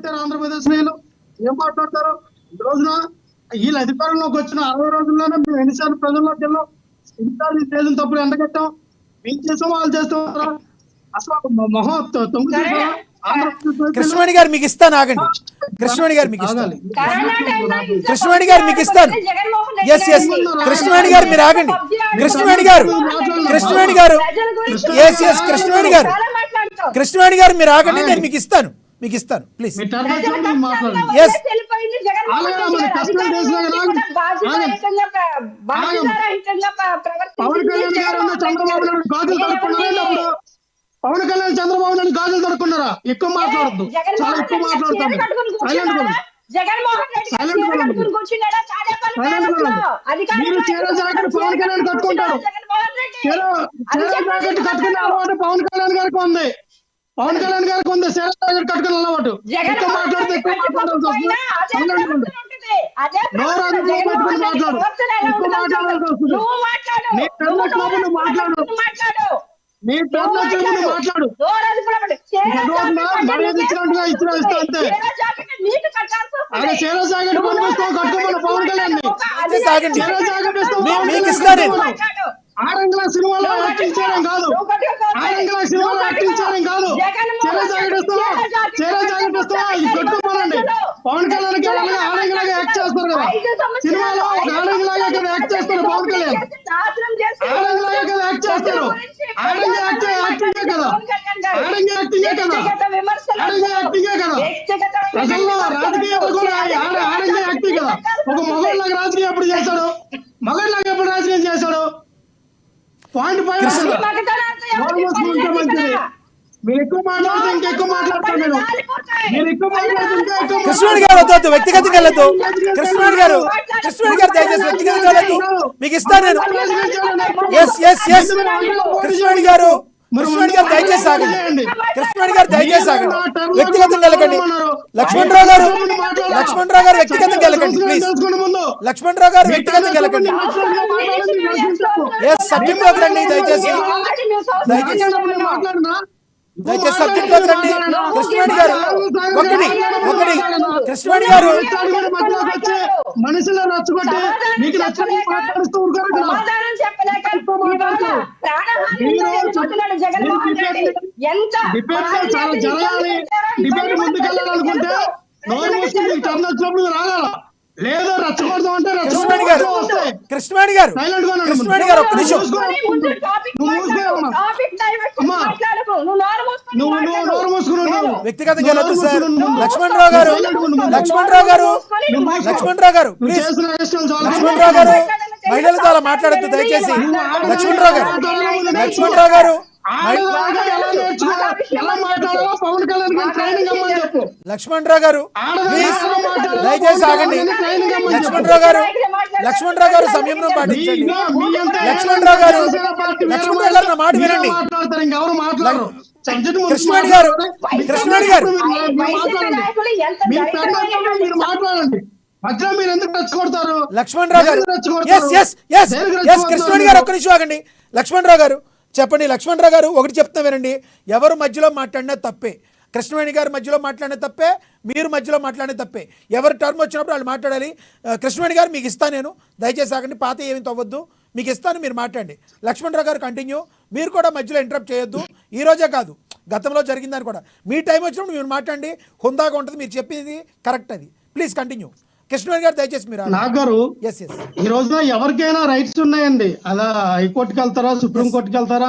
మాట్లాడతారు ఆంధ్రప్రదేశ్ వీళ్ళు? ఏం మాట్లాడతారు? ఈ రోజున వీళ్ళు అధికారంలోకి వచ్చిన 60 రోజుల్లోనే మేము ఎన్నిసార్లు ప్రజల్లోకి వెళ్ళాం, ఎన్నిసార్లు చేసిన తప్పుడు ఎండగట్టాం, మేము చేసాం వాళ్ళు చేస్తాం. అసలు మొహం తొమ్మిది కృష్ణవేణి గారు మీకు ఇస్తాను, ఆగండి. కృష్ణవేణి గారు మీకు ఇస్తాను, కృష్ణవేణి గారు మీకు ఇస్తాను. ఎస్ ఎస్ కృష్ణవేణి గారు మీరు ఆగండి. కృష్ణవేణి గారు, కృష్ణవేణి గారు, ఎస్ ఎస్ కృష్ణవేణి గారు, కృష్ణవేణి గారు మీరు ఆగండి, నేను మీకు ఇస్తాను, మీకు ఇస్తాను ప్లీజ్. ఎస్ పవన్ కళ్యాణ్ చంద్రబాబు నాయుడు గాజులు దొరుకున్నారా? ఎక్కువ మాట్లాడద్దు, చాలా ఎక్కువ మాట్లాడుతాను. మీరు చీర జాకెట్ పవన్ కళ్యాణ్ కట్టుకుంటారు, చీర జాకెట్ కట్టుకునే అలవాటు పవన్ కళ్యాణ్ గారికి ఉంది, పవన్ కళ్యాణ్ గారికి ఉంది చీర జాకెట్ కట్టుకునే అలవాటు. ఎక్కువ మాట్లాడితే ఎక్కువ మాట్లాడాల్సి వస్తుంది. నీ పేరులో చెబుతూ మాట్లాడు. మర్యాద ఇచ్చినట్టుగా ఇస్తా అంతే. ఆయన చీర జాకెట్ కొనుక్కోస్తాం, కట్టుకోమని పవన్ కళ్యాణ్ చీర జాకెట్ ఇస్తాం. ఆడంగుల సినిమాలో యాక్టింగ్ చేయడం కాదు, ఆడంగుల సినిమాలో యాక్టింగ్ చేయడం కాదు. చీర జాకెట్ ఇస్తావా, చీర జాకెట్ ఇస్తావా, ఇది కట్టుకోమనండి. పవన్ కళ్యాణ్ గారు ఆడంగులాగా యాక్ట్ చేస్తారు కదా సినిమాలో, ఆడంగులాగా కదా యాక్ట్ చేస్తారు పవన్ కళ్యాణ్, ఆడంగులాగా కదా యాక్ట్ చేస్తారు. ఆడంగి యాక్టింగే కదా, ఆడంగి యాక్టింగే కదా, ఆడంగి యాక్టింగే కదా. ప్రజల్లో రాజకీయాలు కూడా ఆడంగి యాక్టింగ్ కదా. ఒక మగవాళ్ళగా రాజకీయం ఎప్పుడు చేశాడు, మగవాళ్ళగా ఎప్పుడు రాజకీయం చేశాడు? పాయింట్ మంచిది. మీరు ఎక్కువ మాట్లాడితే ఇంకెక్కువ మాట్లాడతాను నేను. మీరు ఎక్కువ మాట్లాడితే ఇంకా కృష్ణవేణి గారు వద్దు, వ్యక్తిగతంగా వెళ్ళదు. కృష్ణవేణి గారు, కృష్ణవేణి గారు దయచేసి వ్యక్తిగతంగా వెళ్ళదు, మీకు ఇస్తాను నేను. ఎస్ ఎస్ ఎస్ కృష్ణవేణి గారు, కృష్ణవేణి గారు దయచేసి ఆగండి, కృష్ణవేణి గారు దయచేసి ఆగండి, వ్యక్తిగతంగా వెళ్ళకండి. లక్ష్మణరావు గారు, లక్ష్మణరావు గారు వ్యక్తిగతంగా వెళ్ళకండి ప్లీజ్. లక్ష్మణరావు గారు వ్యక్తిగతంగా వెళ్ళకండి. ఎస్ సబ్జెక్ట్లోకి రండి దయచేసి, దయచేసి దయచేసి సబ్జెక్ట్లోకి రండి. కృష్ణవేణి గారు ఒకటి ఒకటి కృష్ణవేణి గారు మనుషులు నచ్చగొట్టి మీకు నచ్చని మాట్లాడుతూ డిబేట్ చాలా జరగాలి. డిబేట్ ముందుకెళ్ళాలనుకుంటే నోరు మూసి మీకు టర్న్ వచ్చినప్పుడు రాగాల, లేదో రచ్చకూడదు అంటే కృష్ణవేణి గారు, కృష్ణవేణి గారు, కృష్ణవేణి గారు ఒక్క నిమిషం. వ్యక్తిగతంగా వెళ్ళొద్దు సార్. లక్ష్మణరావు గారు, లక్ష్మణరావు గారు, లక్ష్మణరావు గారు ప్లీజ్. లక్ష్మణరావు గారు మహిళలతో అలా మాట్లాడద్దు దయచేసి. లక్ష్మణరావు గారు, లక్ష్మణరావు గారు, లక్ష్మణరావు గారు ప్లీజ్ దయచేసి ఆగండి. లక్ష్మణరావు గారు, లక్ష్మణరావు గారు సంయమనం పాటించండి. లక్ష్మణరావు గారు, లక్ష్మణరావు గారు నా మాట వినండి. కృష్ణవేణి గారు, కృష్ణవేణి గారు లక్ష్మణరావు గారు, yes yes yes yes Krishnaveni గారు ఒక్క నిమిషం ఆగండి. లక్ష్మణరావు గారు చెప్పండి. లక్ష్మణరావు గారు ఒకటి చెప్తున్నా వినండి, ఎవరు మధ్యలో మాట్లాడినా తప్పే. కృష్ణవేణి గారు మధ్యలో మాట్లాడిన తప్పే, మీరు మధ్యలో మాట్లాడిన తప్పే. ఎవరు టర్మ్ వచ్చినప్పుడు వాళ్ళు మాట్లాడాలి. కృష్ణవేణి గారు మీకు ఇస్తాను నేను, దయచేసి ఆగండి, పాత ఏమి తవ్వద్దు, మీకు ఇస్తాను, మీరు మాట్లాడండి. లక్ష్మణరావు గారు కంటిన్యూ, మీరు కూడా మధ్యలో ఇంటరప్ట్ చేయొద్దు. ఈ రోజే కాదు గతంలో జరిగిందని కూడా మీ టైం వచ్చినప్పుడు మీరు మాట్లాడండి, హుందాగా ఉంటుంది, మీరు చెప్పింది కరెక్ట్, అది ప్లీజ్ కంటిన్యూ. కృష్ణవేణి గారు దయచేసి మీరు. నాగారు ఈ రోజున ఎవరికైనా రైట్స్ ఉన్నాయండి, అలా హైకోర్టుకి వెళ్తారా, సుప్రీం కోర్టుకి వెళ్తారా